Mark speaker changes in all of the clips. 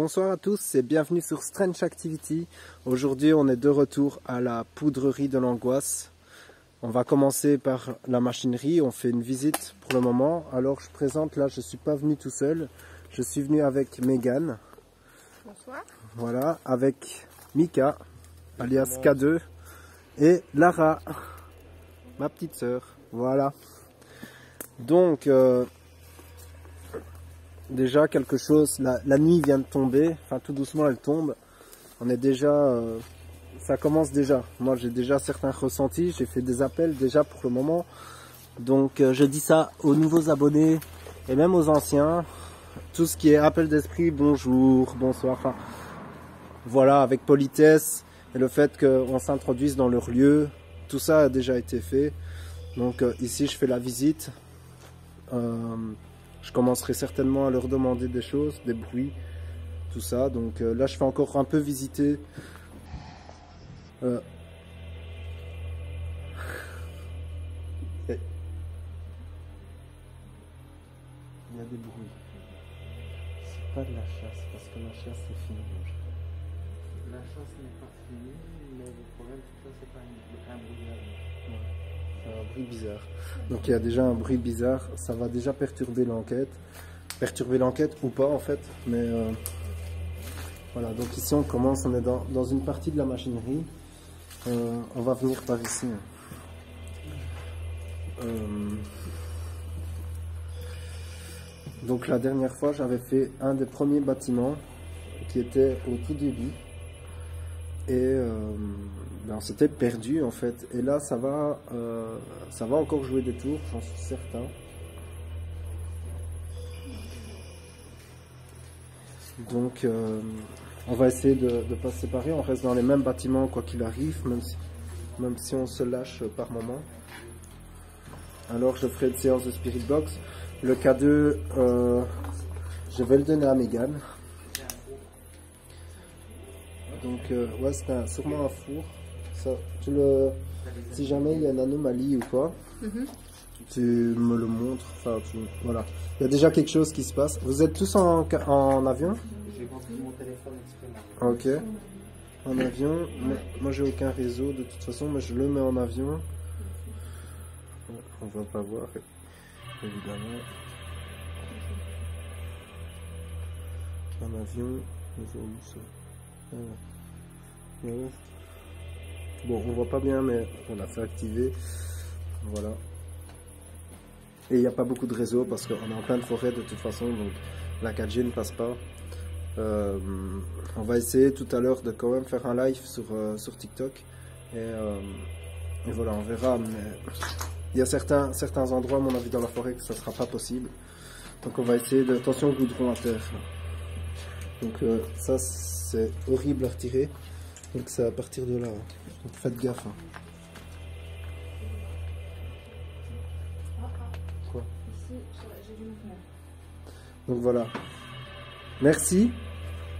Speaker 1: Bonsoir à tous et bienvenue sur Strange Activity. Aujourd'hui on est de retour à la poudrerie de l'Angoisse. On va commencer par la machinerie, on fait une visite pour le moment. Alors je présente, là je ne suis pas venu tout seul, je suis venu avec Megan.
Speaker 2: Bonsoir.
Speaker 1: Voilà, avec Mika, alias K2, et Lara, ma petite sœur. Voilà. Donc... déjà quelque chose, la nuit vient de tomber, enfin tout doucement elle tombe, on est déjà, ça commence déjà, moi j'ai déjà certains ressentis, j'ai fait des appels déjà pour le moment, donc je dis ça aux nouveaux abonnés et même aux anciens, tout ce qui est appel d'esprit, bonjour, bonsoir, enfin, voilà, avec politesse et le fait qu'on s'introduise dans leur lieu, tout ça a déjà été fait, donc ici je fais la visite. Je commencerai certainement à leur demander des choses, des bruits, tout ça. Donc là, je fais encore un peu visiter. Il y a des bruits. C'est pas de la chasse, parce que la chasse c'est fini.
Speaker 3: La chasse n'est pas finie, mais le problème c'est que c'est pas un bruit.
Speaker 1: Ouais. C'est un bruit bizarre. Donc il y a déjà un bruit bizarre, ça va déjà perturber l'enquête. Perturber l'enquête ou pas en fait, mais voilà, donc ici on commence, on est dans une partie de la machinerie. On va venir par ici. Donc la dernière fois j'avais fait un des premiers bâtiments qui était au tout début. Et on s'était perdu en fait. Et là ça va encore jouer des tours, j'en suis certain. Donc on va essayer de ne pas se séparer, on reste dans les mêmes bâtiments quoi qu'il arrive, même si on se lâche par moment. Alors je ferai une séance de Spirit Box. Le K2, je vais le donner à Megan. Donc ouais, c'est sûrement un four. Ça, si jamais il y a une anomalie ou quoi, tu me le montres. Enfin, voilà. Il y a déjà quelque chose qui se passe. Vous êtes tous en avion?
Speaker 3: J'ai compris mon téléphone exprès.
Speaker 1: Ok. En avion. Moi j'ai aucun réseau de toute façon, mais je le mets en avion. On va pas voir, évidemment. En avion, ils ont mis ça. Ouais. Bon, on voit pas bien, mais on a fait activer. Voilà. Et il n'y a pas beaucoup de réseau parce qu'on est en pleine forêt de toute façon, donc la 4G ne passe pas. On va essayer tout à l'heure de quand même faire un live sur TikTok. Et voilà, on verra. Mais il y a certains endroits, à mon avis, dans la forêt que ça ne sera pas possible. Donc on va essayer de... Attention au goudron à terre. Donc ça c'est horrible à retirer, donc c'est à partir de là, donc faites gaffe. Quoi?
Speaker 2: Ici, j'ai du mouvement.
Speaker 1: Donc voilà, merci.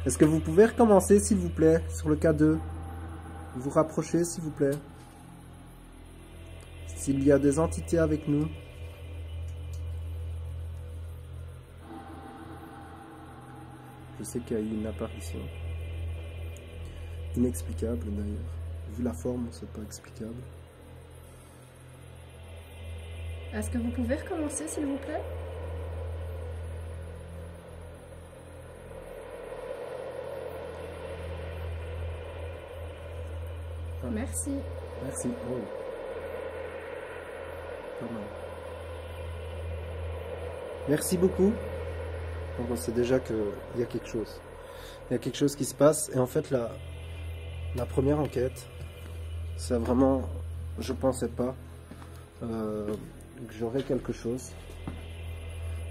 Speaker 1: Est-ce que vous pouvez recommencer s'il vous plaît sur le K2? Vous rapprochez s'il vous plaît. S'il y a des entités avec nous. Je sais qu'il y a eu une apparition. Inexplicable d'ailleurs. Vu la forme, c'est pas explicable.
Speaker 2: Est-ce que vous pouvez recommencer, s'il vous plaît?
Speaker 1: Ah.
Speaker 2: Merci.
Speaker 1: Merci. Oh. Pas mal. Merci beaucoup. On sait déjà qu'il y a quelque chose. Il y a quelque chose qui se passe. Et en fait, la première enquête, c'est vraiment... Je pensais pas que j'aurais quelque chose.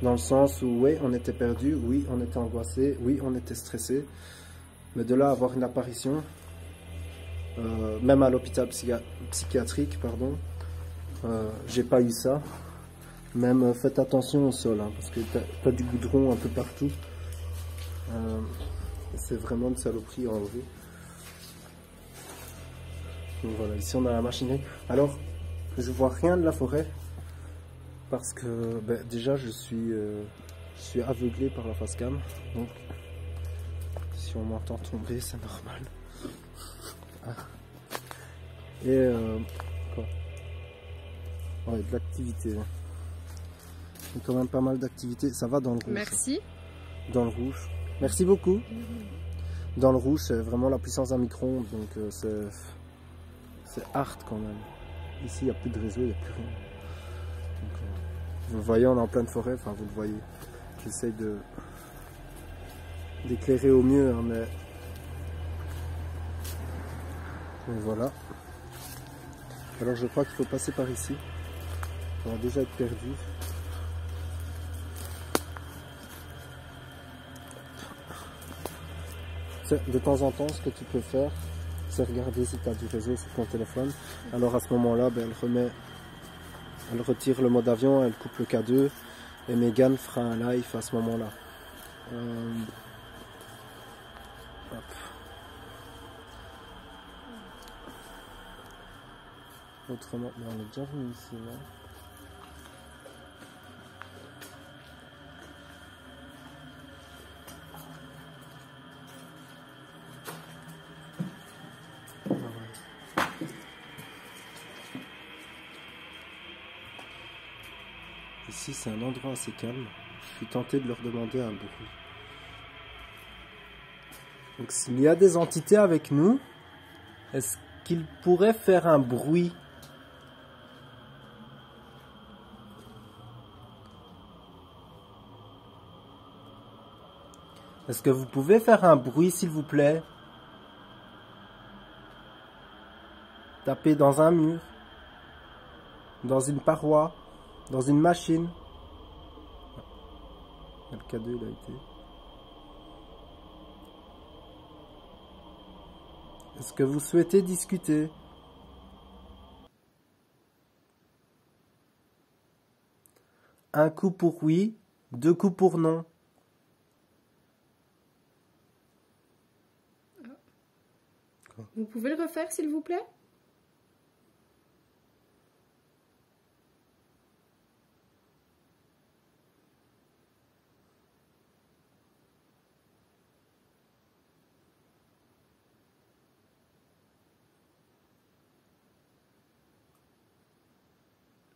Speaker 1: Dans le sens où, oui, on était perdu, oui, on était angoissé, oui, on était stressé. Mais de là à avoir une apparition, même à l'hôpital psychiatrique, pardon, j'ai pas eu ça. Même faites attention au sol, hein, parce que t'as du goudron un peu partout. C'est vraiment une saloperie à enlever. Donc voilà, ici on a la machinerie. Alors, je vois rien de la forêt. Parce que déjà je suis aveuglé par la face cam. Donc Si on m'entend tomber, c'est normal. Ah. Et quoi? Ouais, de l'activité. Il y a quand même pas mal d'activités. Ça va dans le rouge.
Speaker 2: Merci.
Speaker 1: Dans le rouge. Merci beaucoup. Dans le rouge, c'est vraiment la puissance d'un micro-ondes. Donc c'est hard quand même. Ici, il n'y a plus de réseau, il n'y a plus rien. Donc, vous le voyez, on est en pleine forêt. Enfin, vous le voyez. J'essaye d'éclairer au mieux, hein, mais voilà. Alors je crois qu'il faut passer par ici. On va déjà être perdu. De temps en temps, ce que tu peux faire, c'est regarder si tu as du réseau sur ton téléphone. Alors à ce moment-là, ben, elle retire le mode avion, elle coupe le K2 et Megan fera un live à ce moment-là. Hop. Autrement, ben, on est déjà venu ici là. Ici c'est un endroit assez calme. Je suis tenté de leur demander un bruit. Donc s'il y a des entités avec nous, est-ce qu'ils pourraient faire un bruit? Est-ce que vous pouvez faire un bruit s'il vous plaît? Taper dans un mur, dans une paroi, dans une machine. Le K2 il a été. Est-ce que vous souhaitez discuter? Un coup pour oui, 2 coups pour non.
Speaker 2: Vous pouvez le refaire, s'il vous plaît?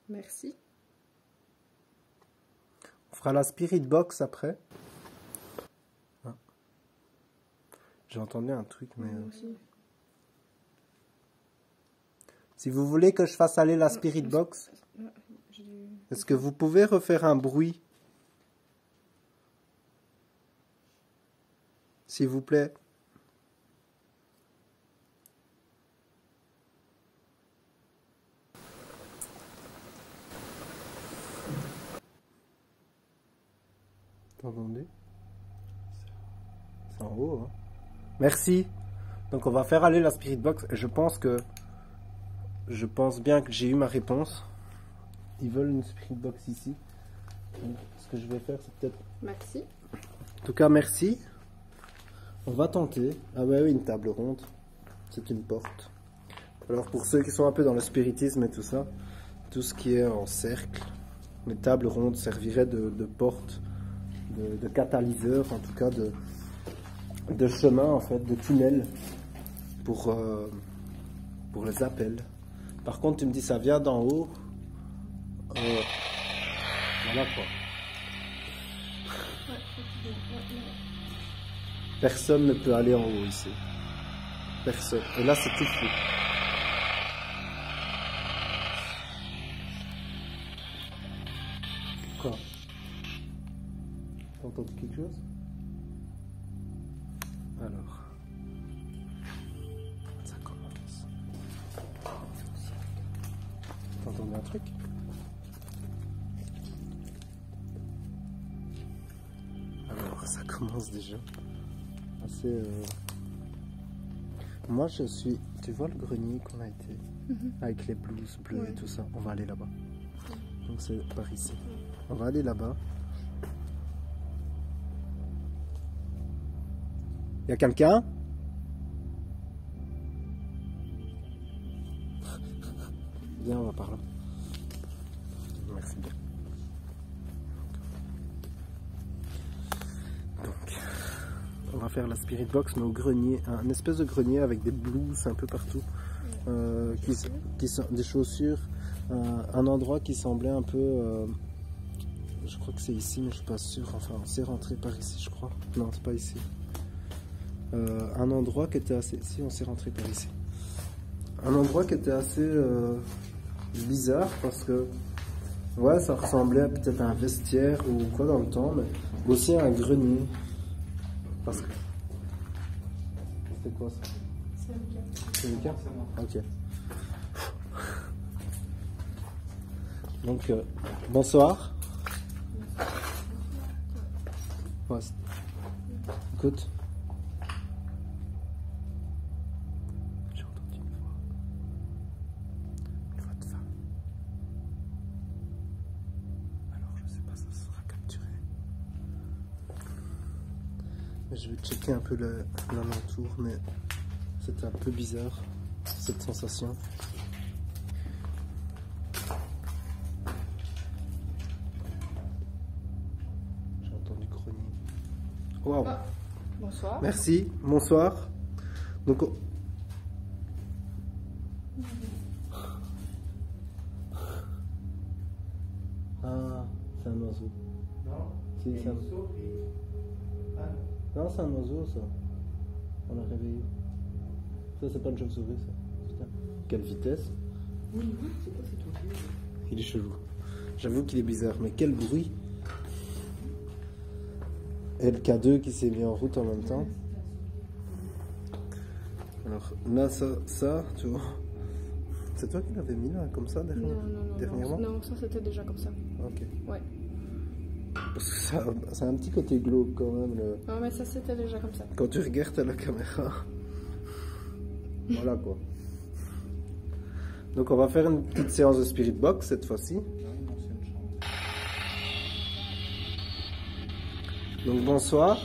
Speaker 2: Merci.
Speaker 1: On fera la Spirit Box après. Ah. J'ai entendu un truc, mais... Si vous voulez que je fasse aller la Spirit Box, est-ce que vous pouvez refaire un bruit? S'il vous plaît. Entendez? C'est en haut, hein? Merci. Donc on va faire aller la Spirit Box. Et je pense bien que j'ai eu ma réponse. Ils veulent une Spirit Box ici. Donc, ce que je vais faire, c'est peut-être...
Speaker 2: Merci.
Speaker 1: En tout cas, merci. On va tenter. Ah bah oui, une table ronde. C'est une porte. Alors pour ceux qui sont un peu dans le spiritisme et tout ça, tout ce qui est en cercle, les tables rondes serviraient de porte, de catalyseur, en tout cas de chemin en fait, de tunnel pour les appels. Par contre, tu me dis ça vient d'en haut. Voilà quoi. Personne ne peut aller en haut ici. Personne. Et là, c'est tout flou. Quoi? T'as entendu quelque chose? Alors. Ça commence. T'as entendu un truc? Alors, ça commence déjà. Assez... Moi, je suis... Tu vois le grenier qu'on a été? Avec les blouses bleues et tout ça. On va aller là-bas. Donc, c'est par ici. On va aller là-bas. Il y a quelqu'un? Viens, on va par là. Merci bien. Donc, on va faire la spirit box, mais au grenier, un espèce de grenier avec des blouses un peu partout, qui sont des chaussures, un endroit qui semblait un peu, je crois que c'est ici, mais je suis pas sûr. Enfin, on s'est rentré par ici, je crois. Non, c'est pas ici. Un endroit qui était assez, si on s'est rentré par ici. Un endroit qui était assez bizarre parce que ouais, ça ressemblait peut-être à un vestiaire ou quoi dans le temps, mais aussi à un grenier. Parce que... C'était quoi ça? C'est Lucas. Ok. Donc, bonsoir. Ouais, écoute. J'ai entendu une voix. Une voix de femme. Alors, je sais pas, ça sera capturé. Je vais checker un peu l'alentour, mais c'était un peu bizarre, cette sensation. J'ai entendu grogner. Waouh!
Speaker 2: Ah, bonsoir.
Speaker 1: Merci, bonsoir. Donc, ah, c'est un oiseau.
Speaker 3: Non,
Speaker 1: Si,
Speaker 3: c'est
Speaker 1: ça...
Speaker 3: une souris. Ah non.
Speaker 1: Non, c'est un oiseau, ça. On l'a réveillé. Ça, c'est pas une chauve-souris, ça. Putain. Quelle vitesse.
Speaker 3: Oui, c'est quoi cet oiseau?
Speaker 1: Il est chelou. J'avoue qu'il est bizarre, mais quel bruit. Et le K2 qui s'est mis en route en même temps. Alors là, ça, tu vois. C'est toi qui l'avais mis là, comme ça, dernièrement?
Speaker 2: Non, ça c'était déjà comme ça.
Speaker 1: Ok.
Speaker 2: Ouais.
Speaker 1: Parce que ça a un petit côté glauque quand même.
Speaker 2: Non, mais ça c'était déjà comme ça.
Speaker 1: Quand tu regardes à la caméra. Voilà quoi. Donc on va faire une petite séance de spirit box cette fois-ci. Donc bonsoir.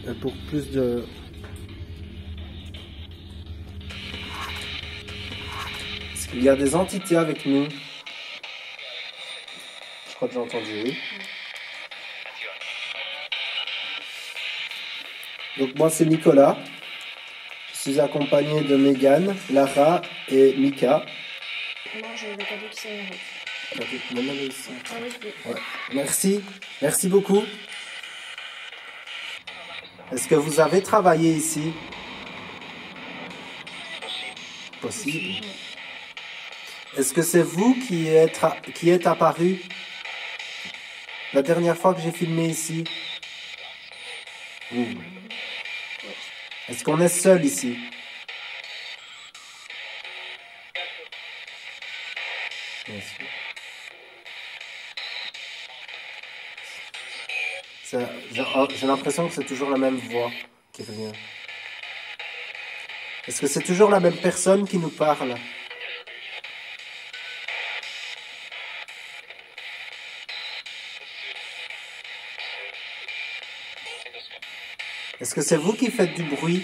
Speaker 1: Et pour plus de... Est-ce qu'il y a des entités avec nous? Je crois que j'ai entendu oui. Donc moi c'est Nicolas. Je suis accompagné de Megan, Lara et Mika.
Speaker 2: Moi j'ai le cadeau qui s'est mis en route.
Speaker 1: Ouais. Merci beaucoup. Est-ce que vous avez travaillé ici? Possible. Est-ce que c'est vous qui êtes apparu la dernière fois que j'ai filmé ici? Est-ce qu'on est seul ici? J'ai l'impression que c'est toujours la même voix qui revient. Est-ce que c'est toujours la même personne qui nous parle? Est-ce que c'est vous qui faites du bruit?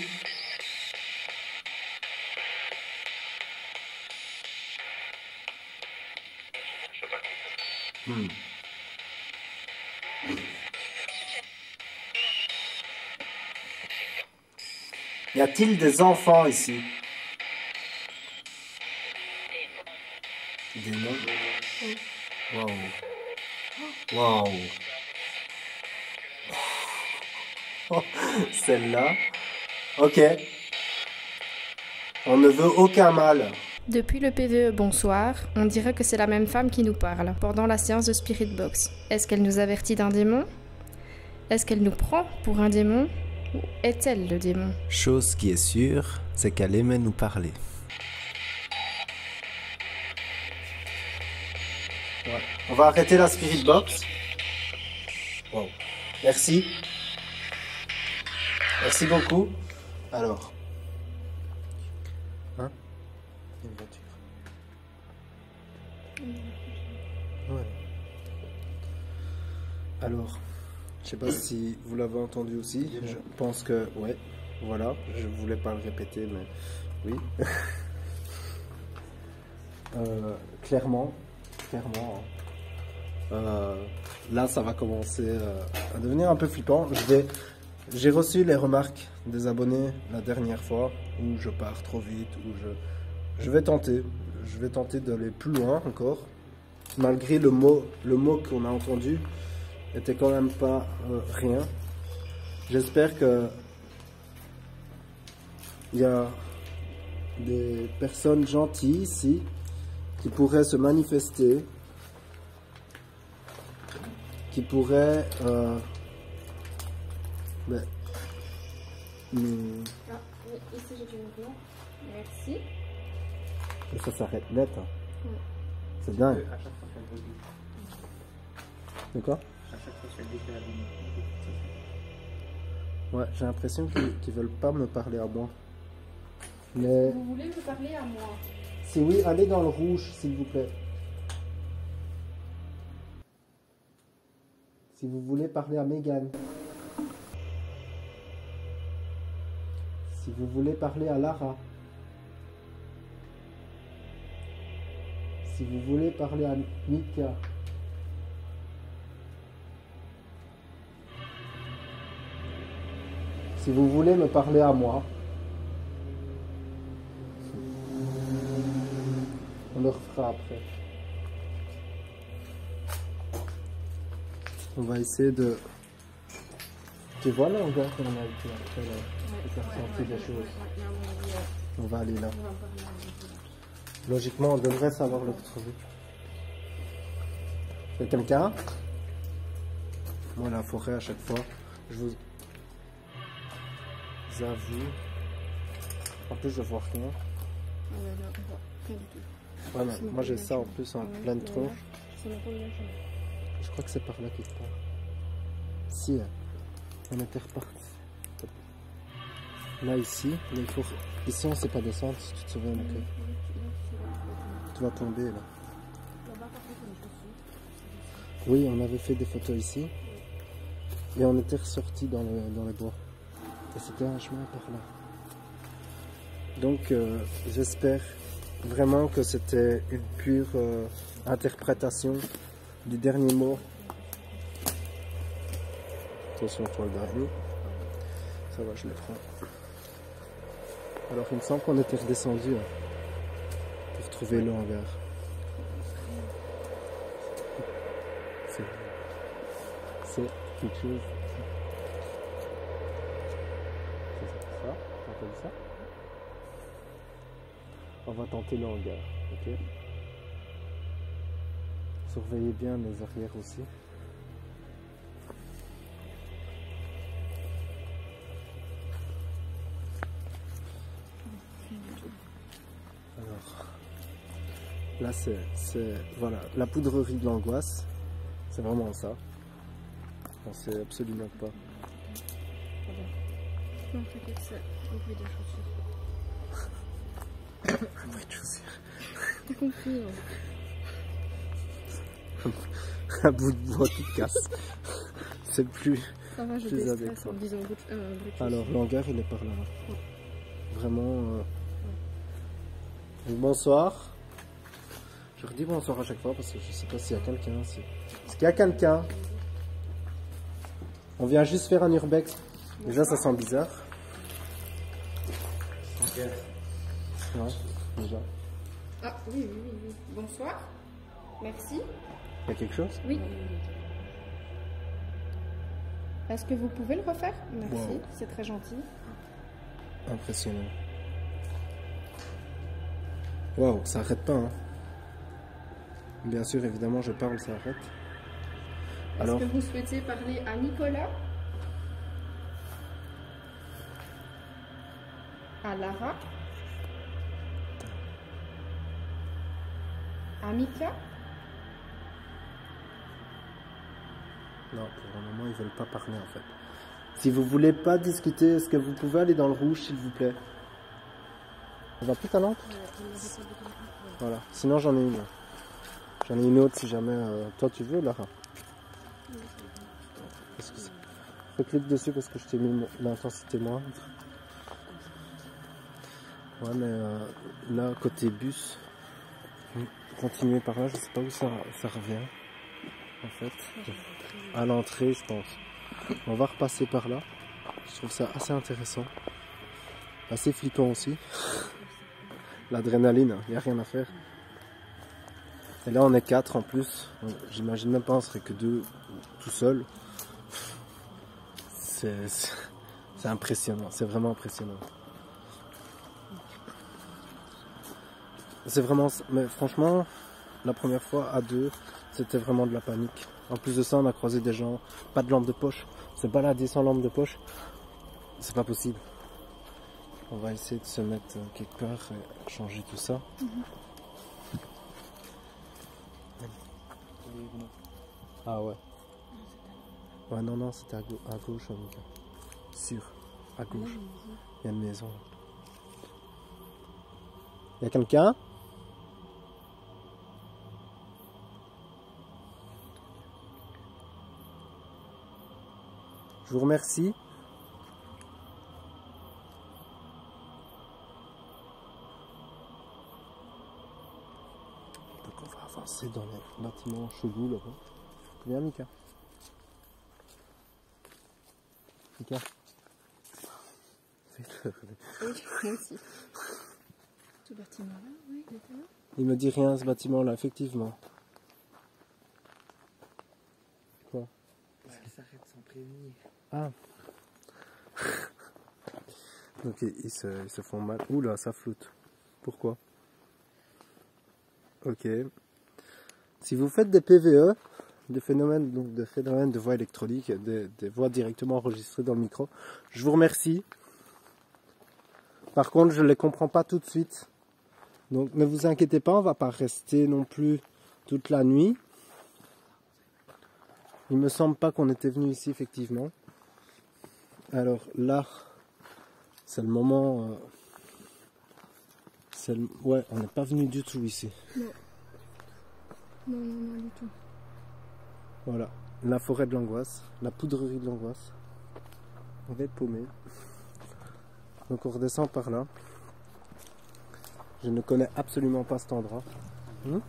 Speaker 1: Y a-t-il des enfants ici? Des noms? Waouh. Waouh. Celle-là. Ok. On ne veut aucun mal.
Speaker 2: Depuis le PVE bonsoir, on dirait que c'est la même femme qui nous parle pendant la séance de Spirit Box. Est-ce qu'elle nous avertit d'un démon? Est-ce qu'elle nous prend pour un démon? Ou est-elle le démon?
Speaker 1: Chose qui est sûre, c'est qu'elle aimait nous parler. Ouais. On va arrêter la Spirit Box. Wow. Merci. Merci beaucoup. Alors. Hein? Une voiture. Ouais. Alors, je sais pas si vous l'avez entendu aussi. Je pense que, ouais, voilà. Je voulais pas le répéter, mais oui. Clairement, hein. Là, ça va commencer à devenir un peu flippant. J'ai reçu les remarques des abonnés la dernière fois où je pars trop vite, où je vais tenter. Je vais tenter d'aller plus loin encore. Malgré le mot qu'on a entendu était quand même pas rien. J'espère que il y a des personnes gentilles ici qui pourraient se manifester, qui pourraient nous...
Speaker 2: Ah, oui, ici j'ai du mouvement. Merci.
Speaker 1: Et ça s'arrête net. Hein.
Speaker 2: Ouais.
Speaker 1: C'est dingue.
Speaker 3: À chaque fois qu'elle rebute.
Speaker 1: D'accord?
Speaker 3: À chaque fois qu'elle dit qu'elle a dit.
Speaker 1: Ouais, j'ai l'impression qu'ils veulent pas me parler à moi. Mais
Speaker 2: Vous voulez me parler à moi?
Speaker 1: si oui, allez dans le rouge, s'il vous plaît. Si vous voulez parler à Megan. Si vous voulez parler à Lara. Si vous voulez parler à Mika. Si vous voulez me parler à moi. On le refera après. On va essayer de... Tu vois là, on voit qu'on a été après là. On a ressenti des choses. On va aller là. Logiquement, on devrait savoir le retrouver. Il y a quelqu'un? Moi, la forêt à chaque fois, je vous avoue. En plus, je vois rien. Ouais, mais moi, j'ai ça en plus en pleine tronche. Je crois que c'est par là quelque part. Si, on était reparti. Là, ici, mais il faut... Ici, on ne sait pas descendre, si tu te souviens. Donc, tu vas tomber, là. Oui, on avait fait des photos ici. Et on était ressorti dans le bois. Et c'était un chemin par là. Donc, j'espère vraiment que c'était une pure interprétation du dernier mot. Attention, toile d'araignée. Ça va, je le prends. Alors, il me semble qu'on était redescendu pour trouver le hangar. C'est quelque chose. C'est ça? T'as entendu ça? On va tenter le hangar, ok? Surveillez bien les arrières aussi. Alors, là c'est voilà, la poudrerie de l'angoisse. C'est vraiment ça. On sait absolument pas.
Speaker 2: Non, t'inquiète, c'est un bruit de chaussures.
Speaker 1: Un bruit de chaussures.
Speaker 2: T'as compris, hein.
Speaker 1: Un bout de bois qui casse. C'est plus.
Speaker 2: Ça va, je
Speaker 1: plus
Speaker 2: déstresse
Speaker 1: adéquat.
Speaker 2: en me disant bruit de chaussures.
Speaker 1: Alors, le hangar, il est par là. Vraiment. Bonsoir. Je redis bonsoir à chaque fois parce que je sais pas s'il y a quelqu'un ici. Est-ce qu'il y a quelqu'un? On vient juste faire un urbex. Déjà, ça sent bizarre. Ouais, déjà.
Speaker 2: Ah, oui. Bonsoir. Merci.
Speaker 1: Il y a quelque chose?
Speaker 2: Oui. Est-ce que vous pouvez le refaire? Merci,
Speaker 1: Wow.
Speaker 2: c'est très gentil.
Speaker 1: Impressionnant. Waouh, ça arrête pas, hein. Bien sûr, évidemment, je parle, ça arrête. Alors,
Speaker 2: Est-ce que vous souhaitez parler à Nicolas? À Lara? À Mika?
Speaker 1: non, pour le moment, ils veulent pas parler, en fait. Si vous voulez pas discuter, est-ce que vous pouvez aller dans le rouge, s'il vous plaît? On va plus ta lampe? Voilà, sinon j'en ai une. J'en ai une autre si jamais toi tu veux, Lara. Clique dessus parce que je t'ai mis l'intensité moindre. Ouais, mais là, côté bus, continuez par là, je sais pas où ça revient. en fait. À l'entrée, je pense. On va repasser par là. Je trouve ça assez intéressant. Assez flippant aussi. L'adrénaline, il n'y a rien à faire. Et là, on est 4 en plus. J'imagine même pas, on serait que 2 tout seul. C'est impressionnant, c'est vraiment impressionnant. C'est vraiment, mais franchement, la première fois à 2, c'était vraiment de la panique. En plus de ça, on a croisé des gens, pas de lampe de poche. C'est balader sans lampe de poche, c'est pas possible. On va essayer de se mettre quelque part et changer tout ça. Ah ouais. Ouais, non, c'était à gauche, Mika. Sûr, à gauche. Il y a une maison. Il y a quelqu'un? Je vous remercie. Donc on va avancer dans les bâtiments chelous là-bas. Viens Mika. Mika.
Speaker 2: Oui, moi aussi. Ce bâtiment-là, oui, il était là.
Speaker 1: Il me dit rien ce bâtiment-là, effectivement. Quoi?
Speaker 3: Parce qu'ils s'arrêtent sans prévenir.
Speaker 1: Ah. Donc ils se font mal. Oula, ça floute. Pourquoi? Ok. Si vous faites des PVE, des phénomènes, donc des phénomènes de voix électroniques, des voix directement enregistrées dans le micro, je vous remercie. Par contre, je ne les comprends pas tout de suite. Donc ne vous inquiétez pas, on ne va pas rester non plus toute la nuit. Il me semble pas qu'on était venu ici effectivement. Alors là, c'est le moment. Ouais, on n'est pas venu du tout ici.
Speaker 2: Non, du tout.
Speaker 1: Voilà, la forêt de l'angoisse, la poudrerie de l'angoisse. On va être paumé. Donc on redescend par là. Je ne connais absolument pas cet endroit. Ouais,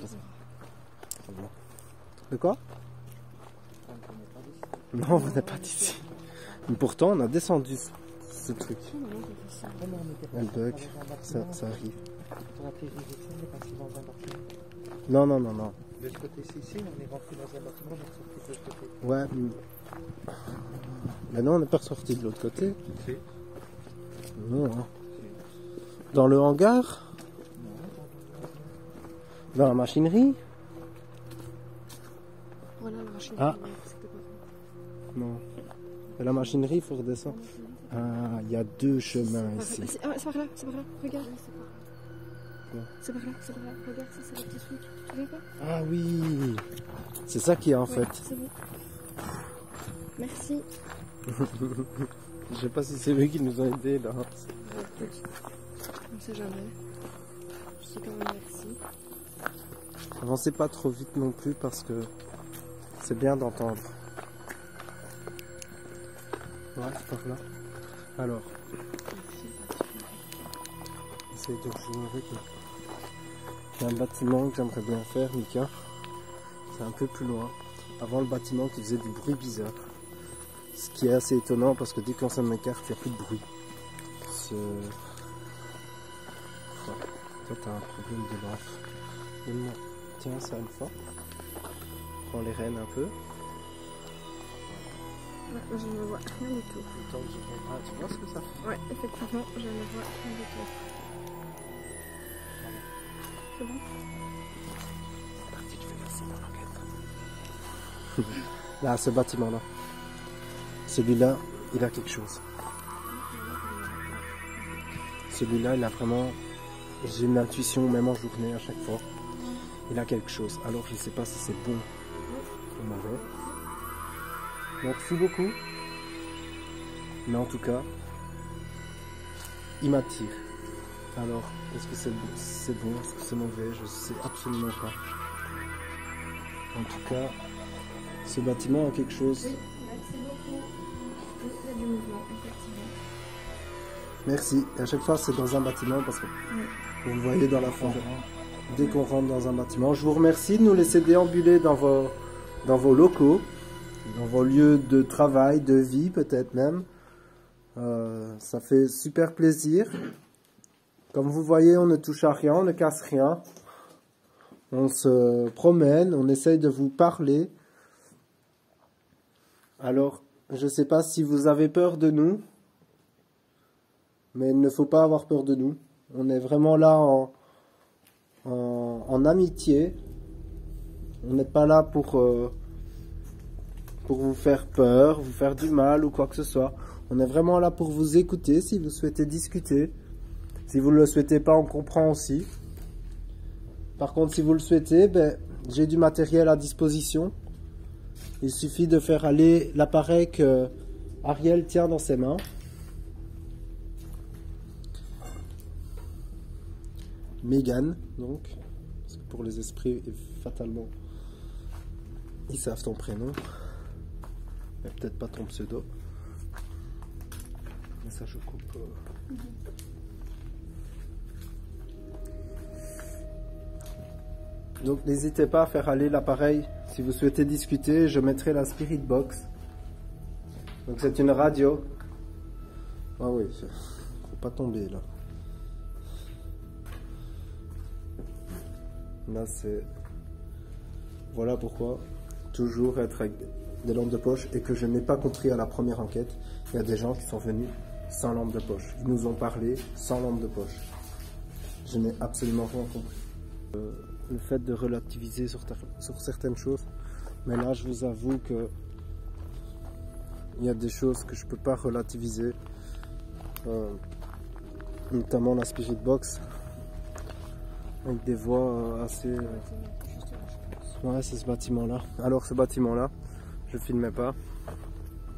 Speaker 1: c'est ça. Très bien. De quoi? Non, on n'est pas d'ici. Mais pourtant, on a descendu ce truc. Elle bug, ça arrive. Non.
Speaker 3: De ce côté-ci, on est rentré dans un bâtiment, on est sorti de l'autre côté.
Speaker 1: Ouais. Mais non, on n'est pas ressorti de l'autre côté.
Speaker 3: Si.
Speaker 1: Non. Hein. Dans le hangar? Dans la machinerie?
Speaker 2: Voilà la machinerie.
Speaker 1: Ah. Non. Et la machinerie, il faut redescendre. Ah, il y a 2 chemins ici.
Speaker 2: C'est par là, regarde.
Speaker 1: Ouais.
Speaker 2: C'est par là, regarde, ça c'est le petit truc. Tu vois pas?
Speaker 1: Ah oui. C'est ça qui est en fait.
Speaker 2: C'est bon. Merci.
Speaker 1: Je sais pas si c'est eux qui nous ont aidés là.
Speaker 2: On sait jamais. Je dis quand même merci.
Speaker 1: Avancez pas trop vite non plus parce que c'est bien d'entendre. Ouais, c'est par là. Alors, essaye de jouer avec. Il y a un bâtiment que j'aimerais bien faire, Mika. C'est un peu plus loin. Avant le bâtiment qui faisait du bruit bizarre. Ce qui est assez étonnant parce que dès qu'on s'en écarte, il n'y a plus de bruit. Ouais. Toi, t'as un problème de lampe. Donne-moi. Tiens, ça une fois. Prends les rênes un peu.
Speaker 2: Ouais, je ne vois rien du tout.
Speaker 1: Ah, tu vois ce que ça fait?
Speaker 2: Ouais, effectivement, je ne vois rien du tout. C'est bon?
Speaker 1: C'est parti, je vais verser mon enquête. Là, ce bâtiment-là. Celui-là, il a quelque chose. Celui-là, il a vraiment... J'ai une intuition, même en journée, à chaque fois. Il a quelque chose. Alors, je ne sais pas si c'est bon ou mauvais. Merci beaucoup. Mais en tout cas, il m'attire. Alors, est-ce que c'est bon, est-ce que c'est mauvais? Je ne sais absolument pas. En tout cas, ce bâtiment a quelque chose.
Speaker 2: Oui, merci beaucoup. Il y a du mouvement, effectivement.
Speaker 1: Merci. Et à chaque fois, c'est dans un bâtiment parce que vous le voyez dans la forêt. Dès qu'on rentre dans un bâtiment, je vous remercie de nous laisser déambuler dans dans vos locaux, dans vos lieux de travail, de vie peut-être même. Ça fait super plaisir. Comme vous voyez, on ne touche à rien, on ne casse rien. On se promène, on essaye de vous parler. Alors, je ne sais pas si vous avez peur de nous, mais il ne faut pas avoir peur de nous. On est vraiment là en amitié. On n'est pas là pour vous faire peur, vous faire du mal ou quoi que ce soit. On est vraiment là pour vous écouter si vous souhaitez discuter. Si vous ne le souhaitez pas, on comprend aussi. Par contre, si vous le souhaitez, ben, j'ai du matériel à disposition. Il suffit de faire aller l'appareil que Ariel tient dans ses mains. Mégane, donc. Parce que pour les esprits, fatalement, ils savent ton prénom. Mais peut-être pas ton pseudo. Mais ça, je coupe. Donc n'hésitez pas à faire aller l'appareil. Si vous souhaitez discuter, je mettrai la Spirit Box. Donc c'est une radio. Ah oui, faut pas tomber là. Là c'est... Voilà pourquoi toujours être avec des lampes de poche et que je n'ai pas compris à la première enquête. Il y a des gens qui sont venus sans lampe de poche. Ils nous ont parlé sans lampe de poche. Je n'ai absolument rien compris. Le fait de relativiser sur certaines choses. Mais là, je vous avoue que il y a des choses que je peux pas relativiser. Notamment la Spirit Box. Avec des voix assez... Ouais, c'est ce bâtiment-là. Alors, ce bâtiment-là, je filmais pas.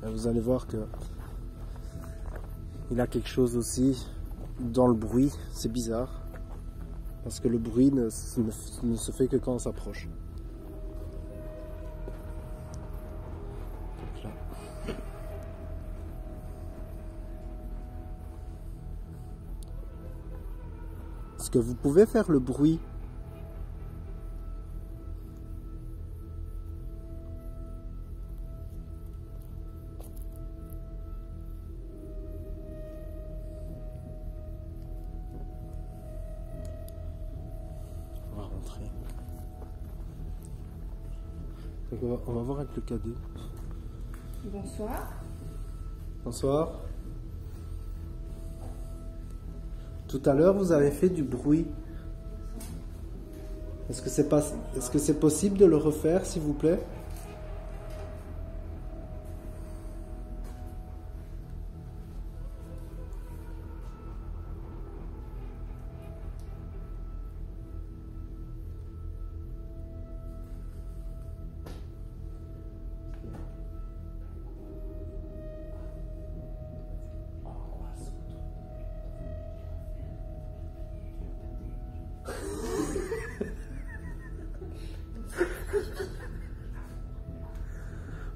Speaker 1: Et vous allez voir que il a quelque chose aussi dans le bruit. C'est bizarre. Parce que le bruit ne se fait que quand on s'approche. Donc là. Est-ce que vous pouvez faire le bruit ? Donc on va voir avec le cadet.
Speaker 2: Bonsoir.
Speaker 1: Bonsoir. Tout à l'heure, vous avez fait du bruit. Est-ce que c'est possible de le refaire, s'il vous plaît ?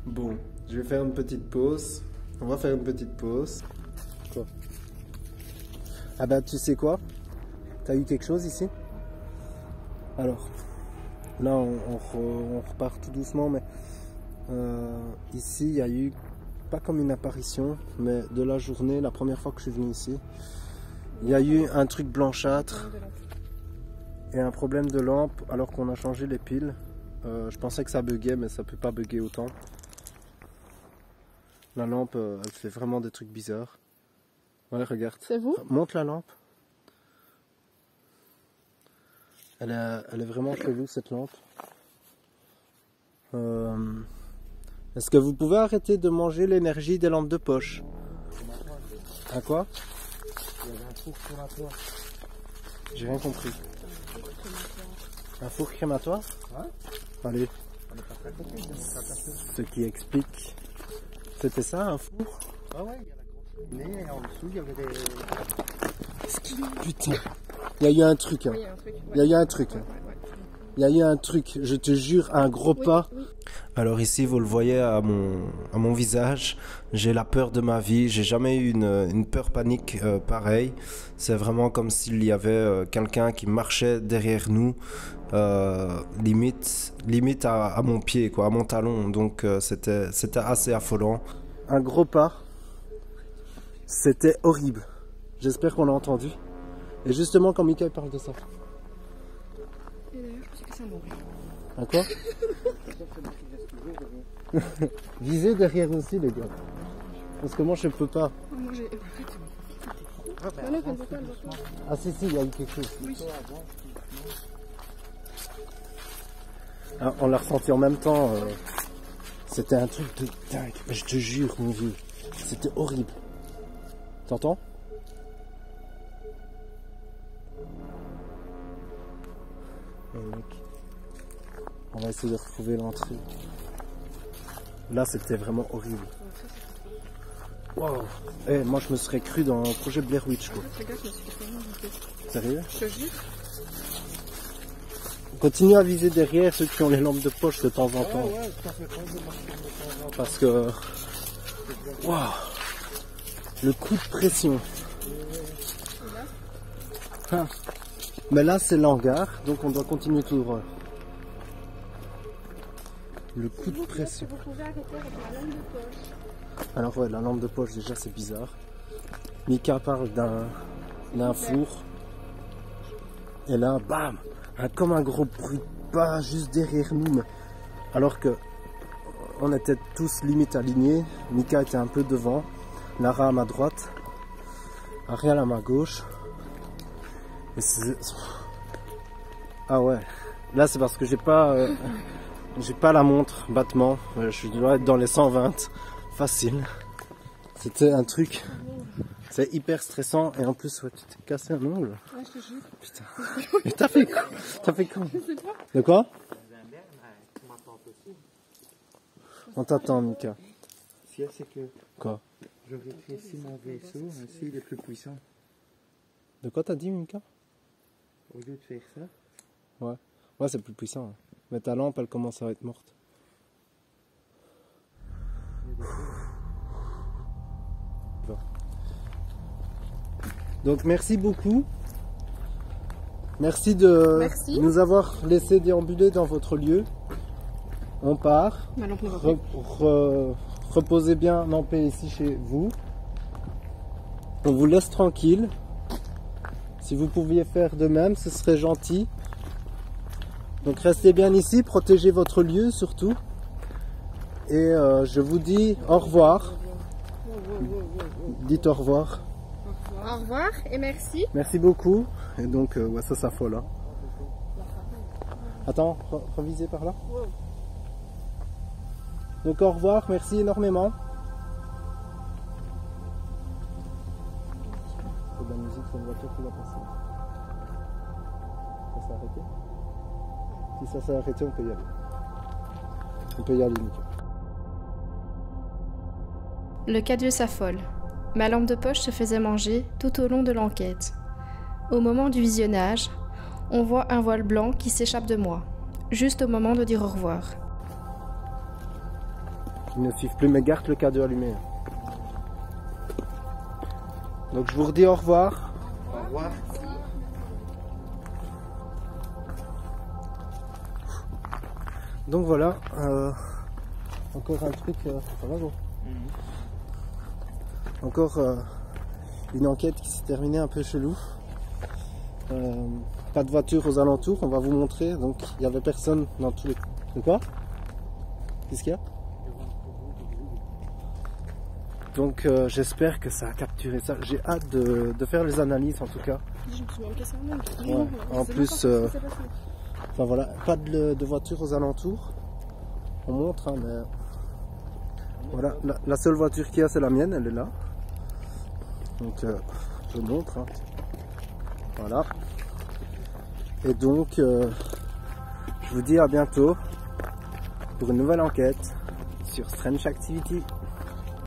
Speaker 1: Bon, je vais faire une petite pause. On va faire une petite pause. Quoi ? Ah bah tu sais quoi ? T'as eu quelque chose ici ? Alors, là on repart tout doucement, mais ici il y a eu, pas comme une apparition, mais de la journée, la première fois que je suis venu ici, il y a eu un truc blanchâtre et un problème de lampe alors qu'on a changé les piles. Je pensais que ça buguait, mais ça peut pas bugger autant. La lampe, elle fait vraiment des trucs bizarres. Ouais, regarde.
Speaker 2: C'est vous ?
Speaker 1: Monte la lampe. Elle est vraiment chelou, cette lampe. Est-ce que vous pouvez arrêter de manger l'énergie des lampes de poche ? À quoi ?
Speaker 3: Il y avait un four crématoire.
Speaker 1: J'ai rien compris. Un four crématoire ?
Speaker 3: Ouais.
Speaker 1: Allez.
Speaker 3: On n'est pas très contents, on n'est pas passé.
Speaker 1: Ce qui explique. C'était ça, un four ?
Speaker 3: Ah ouais, il y a la grosse cheminée et en dessous il y avait des...
Speaker 1: Putain. Il y a eu un truc. Hein.
Speaker 2: Oui, il y a un truc.
Speaker 1: Il y a eu un truc. Hein. Il y a eu un truc, je te jure, un gros pas.
Speaker 2: Oui.
Speaker 1: Alors ici, vous le voyez à mon visage, j'ai la peur de ma vie. J'ai jamais eu une peur panique pareille. C'est vraiment comme s'il y avait quelqu'un qui marchait derrière nous, limite à mon pied, quoi, à mon talon. Donc c'était assez affolant. Un gros pas. C'était horrible. J'espère qu'on l'a entendu. Et justement, quand Mika parle de ça.
Speaker 2: Et d'ailleurs, je pense que c'est un bon bruit.
Speaker 1: À quoi? Visez derrière aussi, les gars. Parce que moi, je peux pas.
Speaker 2: Moi, j'ai...
Speaker 1: Ah si, il y a eu quelque chose.
Speaker 2: Oui.
Speaker 1: Ah, on l'a ressenti en même temps. C'était un truc de dingue. Je te jure, mon vieux. C'était horrible. T'entends? On va essayer de retrouver l'entrée. Là, c'était vraiment horrible. Wow. Eh, moi, je me serais cru dans le projet Blair Witch, quoi. Sérieux?
Speaker 2: Je te jure.
Speaker 1: Continue à viser derrière ceux qui ont les lampes de poche de temps en temps. Parce que... Waouh. Le coup de pression. Ah. Mais là, c'est l'hangar, donc on doit continuer tout droit. Le coup de pression.
Speaker 2: Vous pouvez arrêter avec la lampe de poche.
Speaker 1: Alors ouais, la lampe de poche, déjà, c'est bizarre. Mika parle d'un four. Et là, bam, comme un gros bruit de pas juste derrière nous. Alors que on était tous limite alignés. Mika était un peu devant. Lara à ma droite. Ariel à ma gauche. Et ah ouais. Là, c'est parce que j'ai pas la montre battement. Je dois être dans les 120. Facile. C'était un truc. C'est hyper stressant. Et en plus, ouais, tu t'es cassé un ongle.
Speaker 2: Ouais, je te jure.
Speaker 1: Putain. Mais t'as fait quoi? T'as fait quoi?
Speaker 2: Je sais pas.
Speaker 1: De quoi? On t'attend, Mika.
Speaker 3: Ce qu'il y a, c'est que
Speaker 1: Quoi?
Speaker 3: je rétrécis mon vaisseau, ainsi il est plus puissant.
Speaker 1: De quoi t'as dit, Mika?
Speaker 3: Au lieu de faire ça,
Speaker 1: Ouais, c'est plus puissant. Mais ta lampe, elle commence à être morte. Bon. Donc, merci beaucoup. Merci de
Speaker 2: Merci.
Speaker 1: nous avoir laissé déambuler dans votre lieu. On part.
Speaker 2: Ma lampe ne va plus.
Speaker 1: Reposez bien en paix ici chez vous. On vous laisse tranquille. Si vous pouviez faire de même, ce serait gentil. Donc restez bien ici, protégez votre lieu surtout. Et je vous dis au revoir. Dites au revoir.
Speaker 2: Au revoir et merci.
Speaker 1: Merci beaucoup. Et donc, ouais, ça s'affole. Hein. Attends, revisez par là. Donc au revoir, merci énormément. C'est de la musique, c'est une voiture qui va passer. Ça s'est arrêté? Si ça s'est arrêté, on peut y aller. On peut y aller, Mika.
Speaker 2: Le Cadieux s'affole. Ma lampe de poche se faisait manger tout au long de l'enquête. Au moment du visionnage, on voit un voile blanc qui s'échappe de moi, juste au moment de dire au revoir.
Speaker 1: Ils ne suivent plus, mais garde le Cadieux allumé. Donc je vous redis au revoir.
Speaker 3: au revoir.
Speaker 1: Donc voilà, encore un truc, ça va bon. Encore une enquête qui s'est terminée un peu chelou. Pas de voiture aux alentours, on va vous montrer. Donc il n'y avait personne dans tous les... De quoi? Qu'est-ce qu'il y a? Donc j'espère que ça a capturé ça. J'ai hâte de faire les analyses en tout cas.
Speaker 2: Je me suis même cassé un ongle.
Speaker 1: Ouais. En plus, enfin voilà, pas de voiture aux alentours. On montre, hein, mais voilà, la seule voiture qu'il y a, c'est la mienne, elle est là. Donc je montre. Hein. Voilà. Et donc, je vous dis à bientôt pour une nouvelle enquête sur Strange Activity.